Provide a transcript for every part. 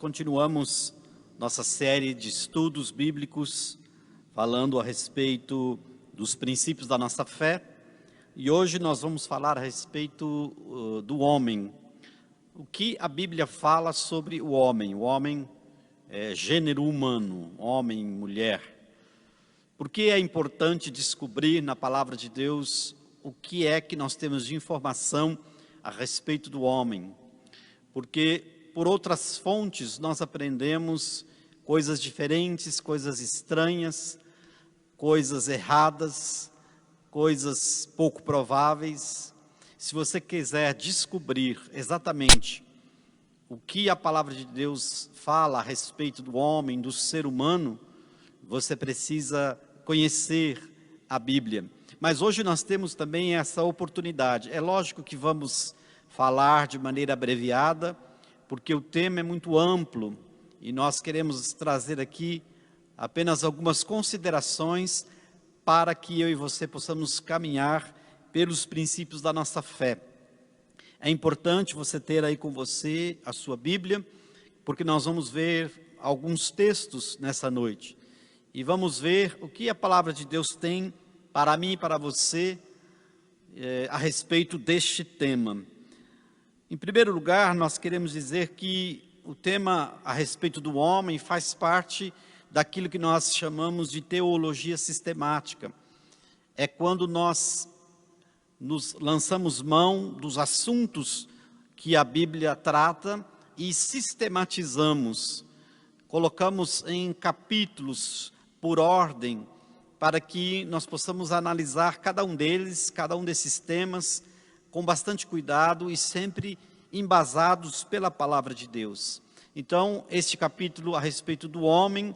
Continuamos nossa série de estudos bíblicos, falando a respeito dos princípios da nossa fé. E hoje nós vamos falar a respeito do homem. O que a Bíblia fala sobre o homem? O homem é gênero humano, homem, mulher. Por que é importante descobrir na palavra de Deus o que é que nós temos de informação a respeito do homem? Porque por outras fontes nós aprendemos coisas diferentes, coisas estranhas, coisas erradas, coisas pouco prováveis. Se você quiser descobrir exatamente o que a palavra de Deus fala a respeito do homem, do ser humano, você precisa conhecer a Bíblia. Mas hoje nós temos também essa oportunidade. É lógico que vamos falar de maneira abreviada, porque o tema é muito amplo e nós queremos trazer aqui apenas algumas considerações para que eu e você possamos caminhar pelos princípios da nossa fé. É importante você ter aí com você a sua Bíblia, porque nós vamos ver alguns textos nessa noite. E vamos ver o que a palavra de Deus tem para mim e para você a respeito deste tema. Em primeiro lugar, nós queremos dizer que o tema a respeito do homem faz parte daquilo que nós chamamos de teologia sistemática. É quando nós nos lançamos mão dos assuntos que a Bíblia trata e sistematizamos, colocamos em capítulos por ordem, para que nós possamos analisar cada um deles, cada um desses temas, com bastante cuidado e sempre embasados pela palavra de Deus. Então, este capítulo a respeito do homem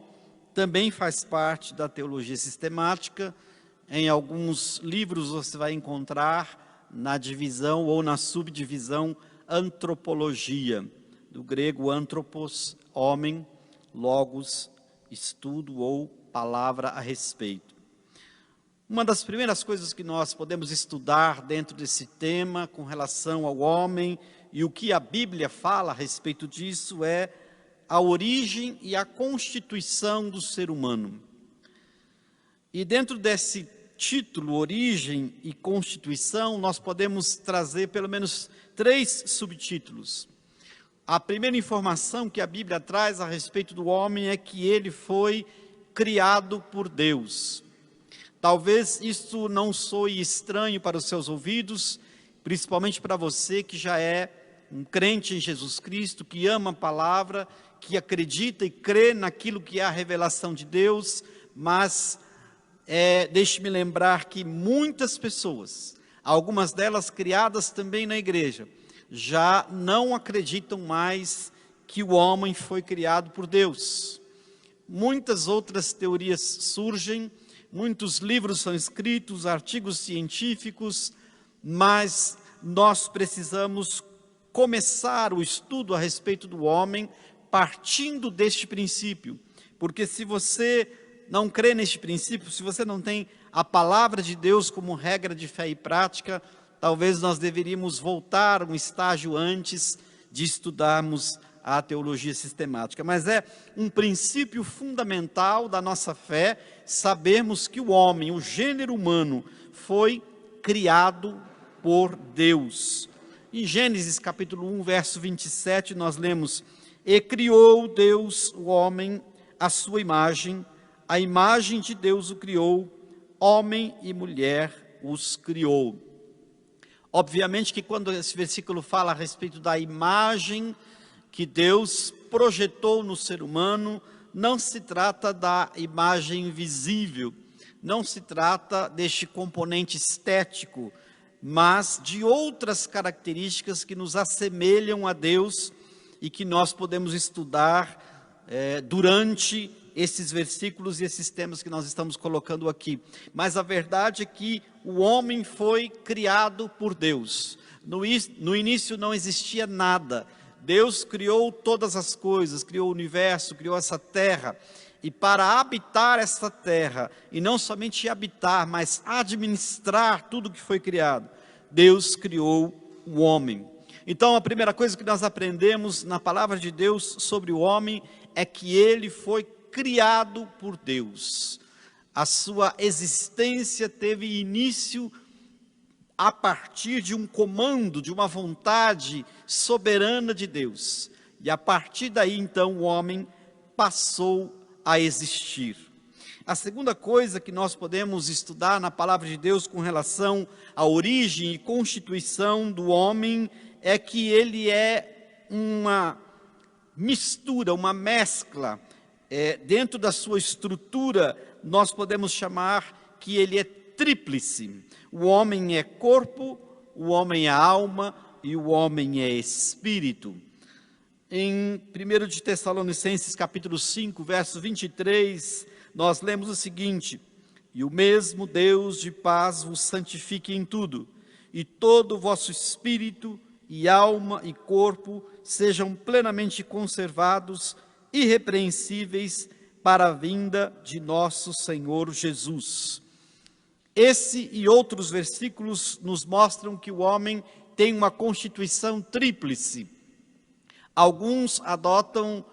também faz parte da teologia sistemática. Em alguns livros você vai encontrar na divisão ou na subdivisão antropologia, do grego anthropos, homem, logos, estudo ou palavra a respeito. Uma das primeiras coisas que nós podemos estudar dentro desse tema com relação ao homem e o que a Bíblia fala a respeito disso é a origem e a constituição do ser humano. E dentro desse título, origem e constituição, nós podemos trazer pelo menos 3 subtítulos. A primeira informação que a Bíblia traz a respeito do homem é que ele foi criado por Deus. Talvez isso não soe estranho para os seus ouvidos, principalmente para você que já é um crente em Jesus Cristo, que ama a palavra, que acredita e crê naquilo que é a revelação de Deus, mas deixe-me lembrar que muitas pessoas, algumas delas criadas também na igreja, já não acreditam mais que o homem foi criado por Deus. Muitas outras teorias surgem, muitos livros são escritos, artigos científicos, mas nós precisamos começar o estudo a respeito do homem partindo deste princípio, porque se você não crê neste princípio, se você não tem a palavra de Deus como regra de fé e prática, talvez nós deveríamos voltar um estágio antes de estudarmos a teologia sistemática. Mas é um princípio fundamental da nossa fé sabermos que o homem, o gênero humano, foi criado por Deus. Em Gênesis capítulo 1, verso 27, nós lemos: E criou Deus o homem à sua imagem, a imagem de Deus o criou, homem e mulher os criou. Obviamente que quando esse versículo fala a respeito da imagem que Deus projetou no ser humano, não se trata da imagem visível, não se trata deste componente estético, mas de outras características que nos assemelham a Deus e que nós podemos estudar durante esses versículos e esses temas que nós estamos colocando aqui. Mas a verdade é que o homem foi criado por Deus. No início não existia nada. Deus criou todas as coisas, criou o universo, criou essa terra. E para habitar essa terra, e não somente habitar, mas administrar tudo que foi criado, Deus criou o homem. Então, a primeira coisa que nós aprendemos na palavra de Deus sobre o homem é que ele foi criado por Deus. A sua existência teve início a partir de um comando, de uma vontade soberana de Deus. E a partir daí, então, o homem passou a existir. A segunda coisa que nós podemos estudar na palavra de Deus com relação à origem e constituição do homem é que ele é uma mistura, uma mescla. Dentro da sua estrutura, nós podemos chamar que ele é tríplice. O homem é corpo, o homem é alma e o homem é espírito. Em 1 de Tessalonicenses capítulo 5, verso 23, nós lemos o seguinte: e o mesmo Deus de paz vos santifique em tudo, e todo o vosso espírito e alma e corpo sejam plenamente conservados, irrepreensíveis, para a vinda de nosso Senhor Jesus. Esse e outros versículos nos mostram que o homem tem uma constituição tríplice. Alguns adotam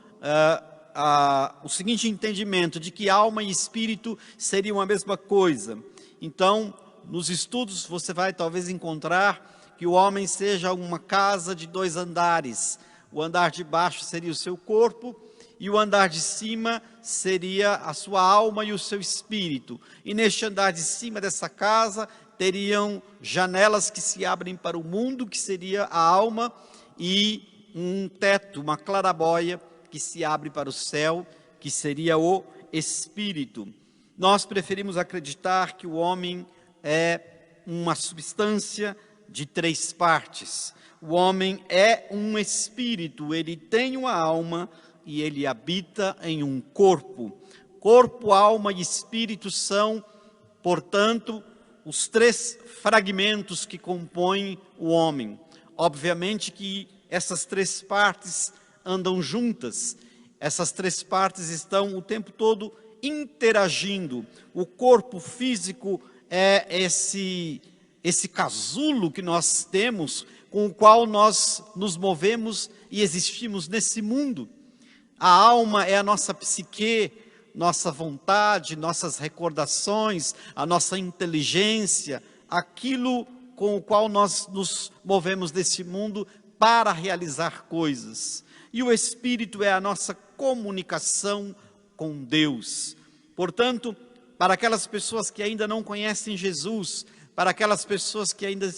o seguinte entendimento, de que alma e espírito seriam a mesma coisa. Então, nos estudos você vai talvez encontrar que o homem seja uma casa de 2 andares. O andar de baixo seria o seu corpo, e o andar de cima seria a sua alma e o seu espírito. E neste andar de cima dessa casa, teriam janelas que se abrem para o mundo, que seria a alma, e um teto, uma clarabóia, que se abre para o céu, que seria o espírito. Nós preferimos acreditar que o homem é uma substância de 3 partes. O homem é um espírito, ele tem uma alma e ele habita em um corpo. Corpo, alma e espírito são, portanto, os 3 fragmentos que compõem o homem. Obviamente que essas 3 partes andam juntas, essas 3 partes estão o tempo todo interagindo. O corpo físico é esse casulo que nós temos, com o qual nós nos movemos e existimos nesse mundo. A alma é a nossa psique, nossa vontade, nossas recordações, a nossa inteligência, aquilo com o qual nós nos movemos nesse mundo para realizar coisas. E o espírito é a nossa comunicação com Deus. Portanto, para aquelas pessoas que ainda não conhecem Jesus, para aquelas pessoas que ainda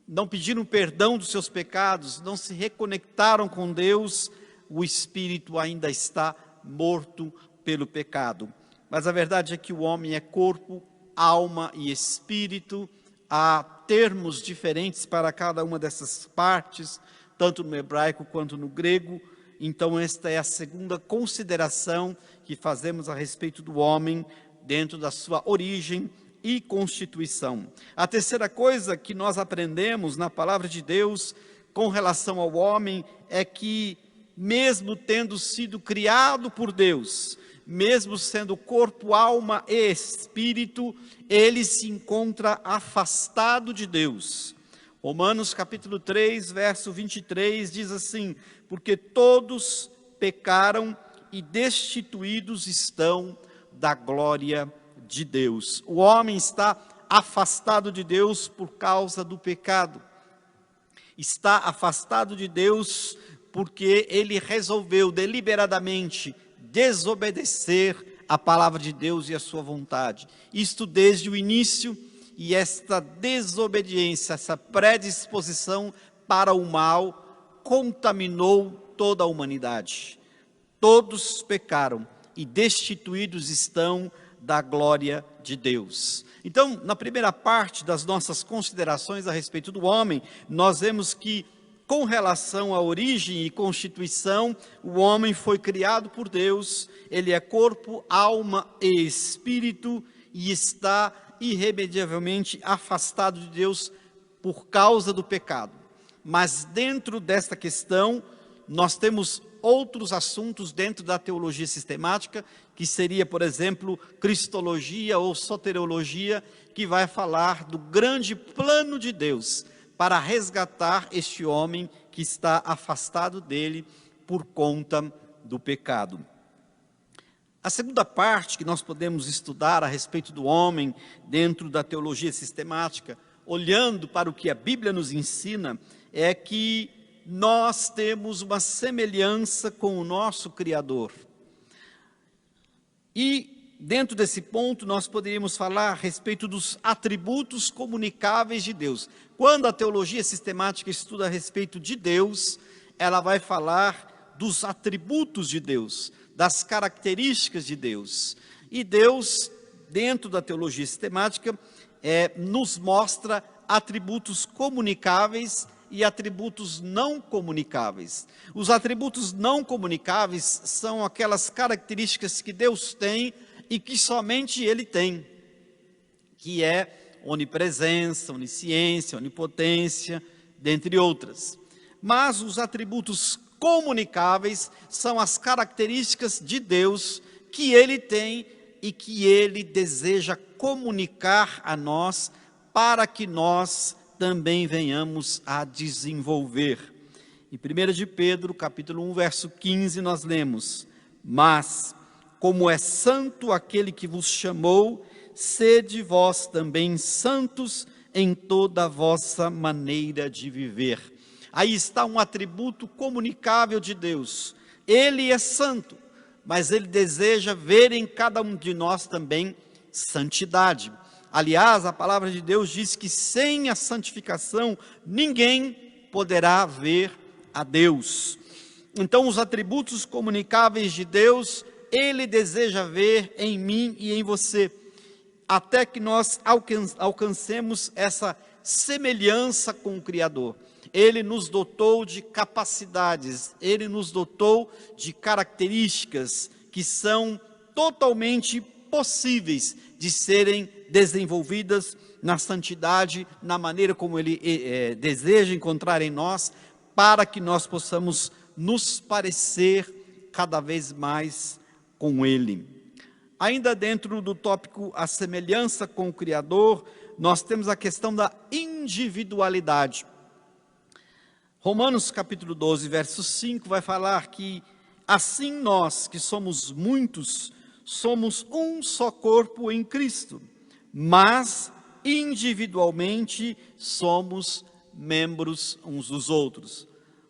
não pediram perdão dos seus pecados, não se reconectaram com Deus, o espírito ainda está morto pelo pecado. Mas a verdade é que o homem é corpo, alma e espírito. Há termos diferentes para cada uma dessas partes, tanto no hebraico quanto no grego. Então esta é a segunda consideração que fazemos a respeito do homem dentro da sua origem e constituição. A terceira coisa que nós aprendemos na palavra de Deus com relação ao homem é que, mesmo tendo sido criado por Deus, mesmo sendo corpo, alma e espírito, ele se encontra afastado de Deus. Romanos capítulo 3, verso 23 diz assim: porque todos pecaram e destituídos estão da glória de Deus. O homem está afastado de Deus por causa do pecado. Está afastado de Deus porque ele resolveu deliberadamente desobedecer a palavra de Deus e a sua vontade. Isto desde o início, e esta desobediência, essa predisposição para o mal, contaminou toda a humanidade. Todos pecaram e destituídos estão da glória de Deus. Então, na primeira parte das nossas considerações a respeito do homem, nós vemos que, com relação à origem e constituição, o homem foi criado por Deus, ele é corpo, alma e espírito, e está irremediavelmente afastado de Deus por causa do pecado. Mas dentro desta questão, nós temos outros assuntos dentro da teologia sistemática, que seria, por exemplo, cristologia ou soteriologia, que vai falar do grande plano de Deus, para resgatar este homem que está afastado dele por conta do pecado. A segunda parte que nós podemos estudar a respeito do homem dentro da teologia sistemática, olhando para o que a Bíblia nos ensina, é que nós temos uma semelhança com o nosso Criador. E dentro desse ponto nós poderíamos falar a respeito dos atributos comunicáveis de Deus. Quando a teologia sistemática estuda a respeito de Deus, ela vai falar dos atributos de Deus, das características de Deus. E Deus, dentro da teologia sistemática, nos mostra atributos comunicáveis e atributos não comunicáveis. Os atributos não comunicáveis são aquelas características que Deus tem e que somente Ele tem, que é onipresença, onisciência, onipotência, dentre outras. Mas os atributos comunicáveis são as características de Deus que Ele tem e que Ele deseja comunicar a nós para que nós também venhamos a desenvolver. Em 1 de Pedro, capítulo 1, verso 15, nós lemos: mas, como é santo aquele que vos chamou, sede vós também santos em toda a vossa maneira de viver. Aí está um atributo comunicável de Deus. Ele é santo, mas Ele deseja ver em cada um de nós também santidade. Aliás, a palavra de Deus diz que sem a santificação, ninguém poderá ver a Deus. Então, os atributos comunicáveis de Deus, Ele deseja ver em mim e em você, até que nós alcancemos essa semelhança com o Criador. Ele nos dotou de capacidades, Ele nos dotou de características que são totalmente possíveis de serem desenvolvidas na santidade, na maneira como Ele deseja encontrar em nós, para que nós possamos nos parecer cada vez mais com Ele. Ainda dentro do tópico a semelhança com o Criador, nós temos a questão da individualidade. Romanos capítulo 12, verso 5, vai falar que assim nós, que somos muitos, somos um só corpo em Cristo, mas individualmente somos membros uns dos outros.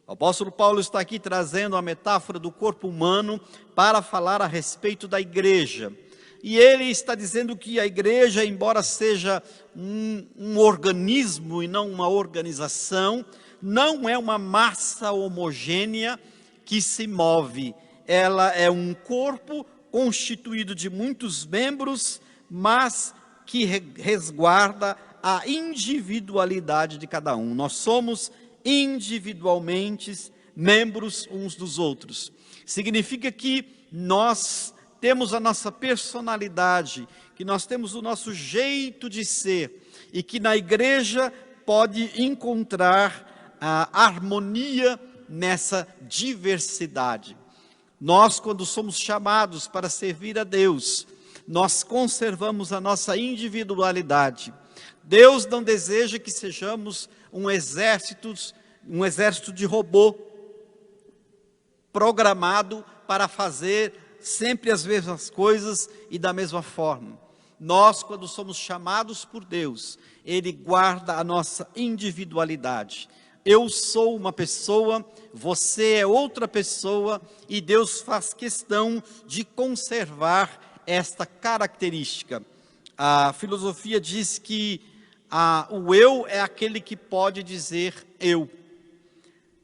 O apóstolo Paulo está aqui trazendo a metáfora do corpo humano para falar a respeito da igreja. E ele está dizendo que a igreja, embora seja um organismo e não uma organização, não é uma massa homogênea que se move. Ela é um corpo constituído de muitos membros, mas que resguarda a individualidade de cada um. Nós somos individualmente membros uns dos outros. Significa que nós temos a nossa personalidade, que nós temos o nosso jeito de ser, e que na igreja pode encontrar a harmonia nessa diversidade. Nós, quando somos chamados para servir a Deus, nós conservamos a nossa individualidade. Deus não deseja que sejamos um exército de robô, programado para fazer sempre as mesmas coisas e da mesma forma. Nós, quando somos chamados por Deus, Ele guarda a nossa individualidade. Eu sou uma pessoa, você é outra pessoa, e Deus faz questão de conservar esta característica. A filosofia diz que o eu é aquele que pode dizer eu.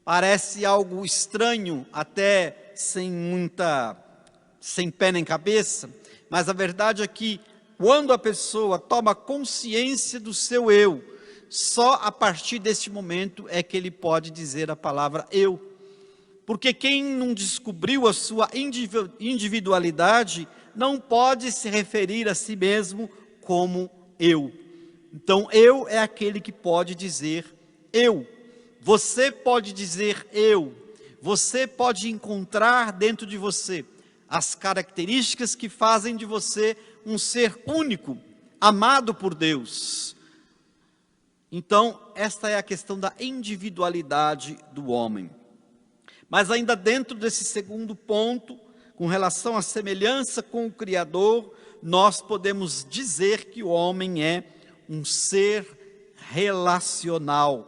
Parece algo estranho, até sem pé nem cabeça, mas a verdade é que quando a pessoa toma consciência do seu eu, só a partir deste momento é que ele pode dizer a palavra eu. Porque quem não descobriu a sua individualidade, não pode se referir a si mesmo como eu. Então, eu é aquele que pode dizer eu. Você pode dizer eu. Você pode encontrar dentro de você as características que fazem de você um ser único, amado por Deus. Então, esta é a questão da individualidade do homem. Mas ainda dentro desse segundo ponto, com relação à semelhança com o Criador, nós podemos dizer que o homem é um ser relacional.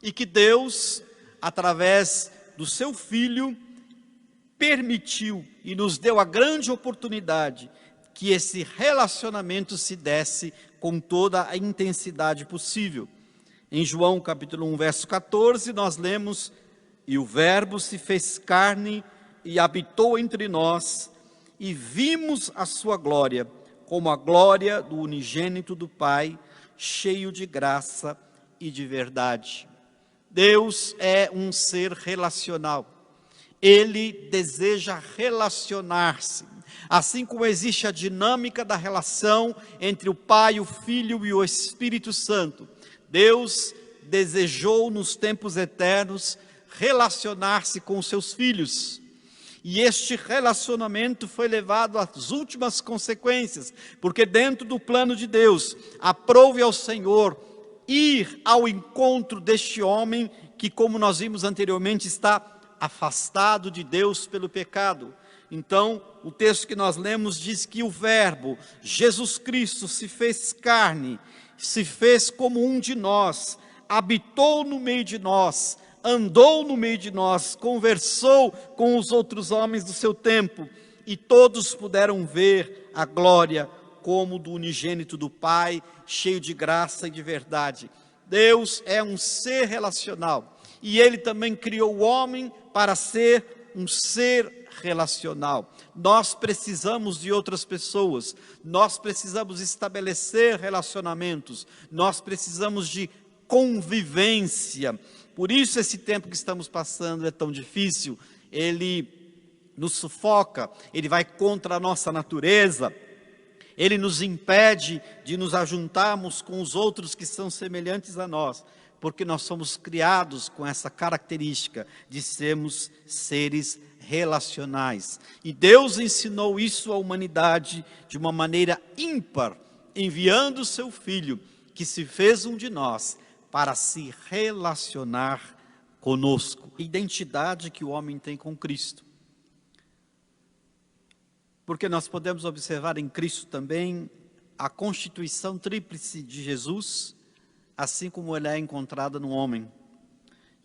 E que Deus, através do seu Filho, permitiu e nos deu a grande oportunidade que esse relacionamento se desse com toda a intensidade possível. Em João capítulo 1, verso 14, nós lemos: "E o Verbo se fez carne e habitou entre nós, e vimos a sua glória, como a glória do unigênito do Pai, cheio de graça e de verdade." Deus é um ser relacional. Ele deseja relacionar-se. Assim como existe a dinâmica da relação entre o Pai, o Filho e o Espírito Santo, Deus desejou nos tempos eternos relacionar-se com os seus filhos. E este relacionamento foi levado às últimas consequências, porque dentro do plano de Deus, aprove ao Senhor ir ao encontro deste homem que, como nós vimos anteriormente, está afastado de Deus pelo pecado. Então, o texto que nós lemos diz que o Verbo, Jesus Cristo, se fez carne, se fez como um de nós, habitou no meio de nós, andou no meio de nós, conversou com os outros homens do seu tempo, e todos puderam ver a glória como do unigênito do Pai, cheio de graça e de verdade. Deus é um ser relacional, e Ele também criou o homem para ser um ser relacional. Nós precisamos de outras pessoas, nós precisamos estabelecer relacionamentos, nós precisamos de convivência. Por isso esse tempo que estamos passando é tão difícil, ele nos sufoca, ele vai contra a nossa natureza, ele nos impede de nos ajuntarmos com os outros que são semelhantes a nós, porque nós somos criados com essa característica de sermos seres relacionais. E Deus ensinou isso à humanidade de uma maneira ímpar, enviando o seu Filho, que se fez um de nós, para se relacionar conosco. A identidade que o homem tem com Cristo. Porque nós podemos observar em Cristo também a constituição tríplice de Jesus, assim como ela é encontrada no homem.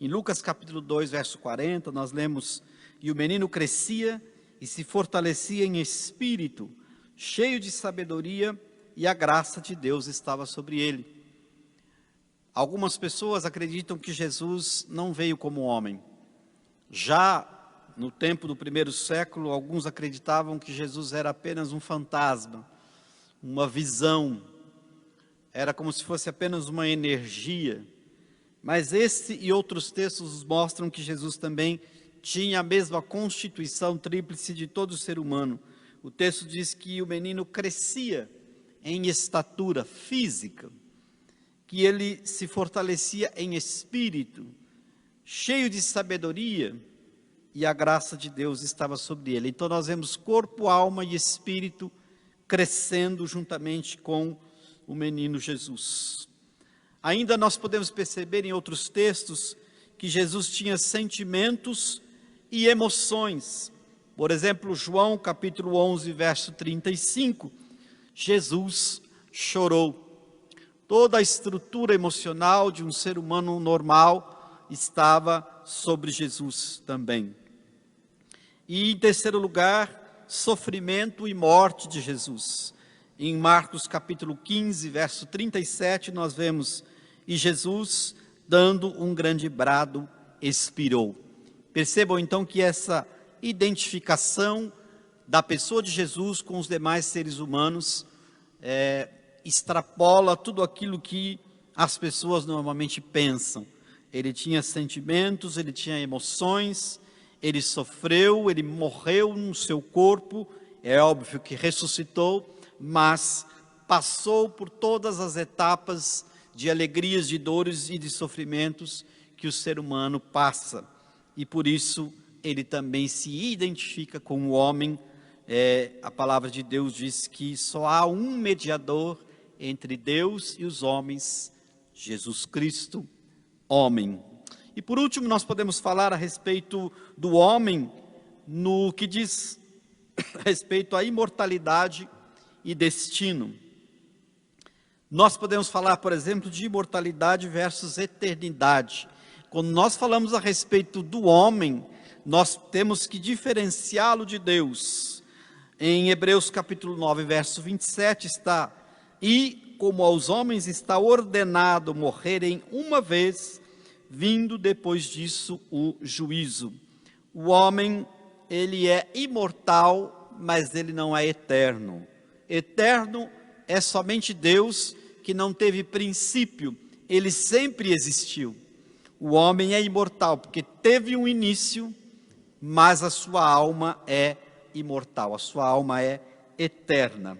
Em Lucas capítulo 2, verso 40, nós lemos: "E o menino crescia e se fortalecia em espírito, cheio de sabedoria, e a graça de Deus estava sobre ele." Algumas pessoas acreditam que Jesus não veio como homem. Já no tempo do primeiro século, alguns acreditavam que Jesus era apenas um fantasma, uma visão, era como se fosse apenas uma energia. Mas este e outros textos mostram que Jesus também tinha a mesma constituição tríplice de todo ser humano. O texto diz que o menino crescia em estatura física, que ele se fortalecia em espírito, cheio de sabedoria, e a graça de Deus estava sobre ele. Então nós vemos corpo, alma e espírito crescendo juntamente com o menino Jesus. Ainda nós podemos perceber em outros textos que Jesus tinha sentimentos e emoções. Por exemplo, João capítulo 11, verso 35, Jesus chorou. Toda a estrutura emocional de um ser humano normal estava sobre Jesus também. E em terceiro lugar, sofrimento e morte de Jesus. Em Marcos capítulo 15, verso 37, nós vemos: "E Jesus, dando um grande brado, expirou." Percebam então que essa identificação da pessoa de Jesus com os demais seres humanos extrapola tudo aquilo que as pessoas normalmente pensam. Ele tinha sentimentos, ele tinha emoções, ele sofreu, ele morreu no seu corpo, é óbvio que ressuscitou, mas passou por todas as etapas de alegrias, de dores e de sofrimentos que o ser humano passa. E por isso ele também se identifica com o homem. A palavra de Deus diz que só há um mediador entre Deus e os homens, Jesus Cristo, homem. E por último, nós podemos falar a respeito do homem no que diz respeito à imortalidade e destino. Nós podemos falar, por exemplo, de imortalidade versus eternidade. Quando nós falamos a respeito do homem, nós temos que diferenciá-lo de Deus. Em Hebreus capítulo 9, verso 27 está: e como aos homens está ordenado morrerem uma vez, vindo depois disso o juízo. O homem, ele é imortal, mas ele não é eterno. Eterno é somente Deus, que não teve princípio, ele sempre existiu. O homem é imortal, porque teve um início, mas a sua alma é imortal, a sua alma é eterna.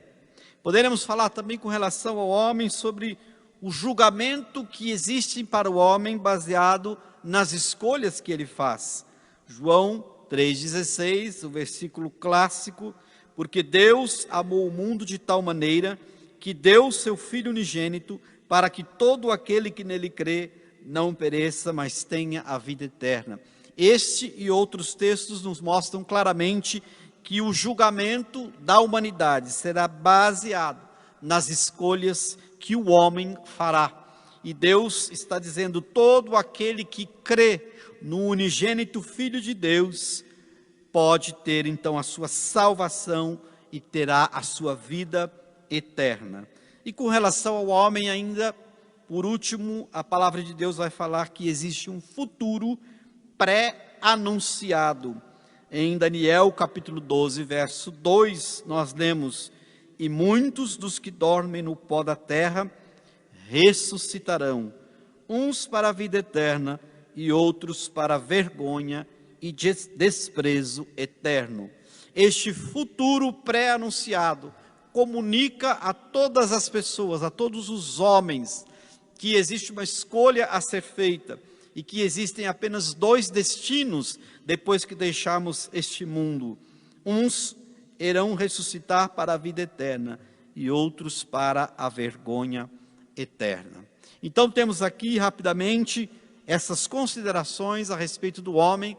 Poderemos falar também com relação ao homem sobre o julgamento que existe para o homem baseado nas escolhas que ele faz. João 3,16, o versículo clássico: porque Deus amou o mundo de tal maneira que deu o seu Filho unigênito, para que todo aquele que nele crê não pereça, mas tenha a vida eterna. Este e outros textos nos mostram claramente que o julgamento da humanidade será baseado nas escolhas que o homem fará. E Deus está dizendo: todo aquele que crê no unigênito Filho de Deus pode ter então a sua salvação e terá a sua vida eterna. E com relação ao homem ainda, por último, a palavra de Deus vai falar que existe um futuro pré-anunciado. Em Daniel capítulo 12, verso 2, nós lemos: e muitos dos que dormem no pó da terra ressuscitarão, uns para a vida eterna e outros para a vergonha e desprezo eterno. Este futuro pré-anunciado comunica a todas as pessoas, a todos os homens, que existe uma escolha a ser feita e que existem apenas dois destinos depois que deixarmos este mundo. Uns irão ressuscitar para a vida eterna e outros para a vergonha eterna. Então temos aqui rapidamente essas considerações a respeito do homem,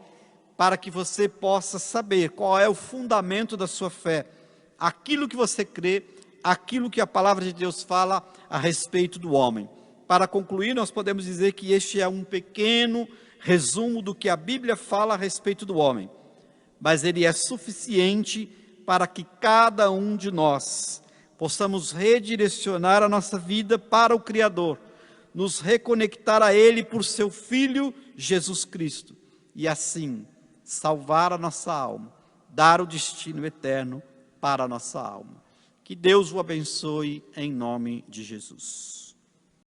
para que você possa saber qual é o fundamento da sua fé, aquilo que você crê, aquilo que a palavra de Deus fala a respeito do homem. Para concluir, nós podemos dizer que este é um pequeno resumo do que a Bíblia fala a respeito do homem, mas ele é suficiente para que cada um de nós possamos redirecionar a nossa vida para o Criador, nos reconectar a Ele por seu Filho Jesus Cristo, e assim salvar a nossa alma, dar o destino eterno para a nossa alma. Que Deus o abençoe em nome de Jesus.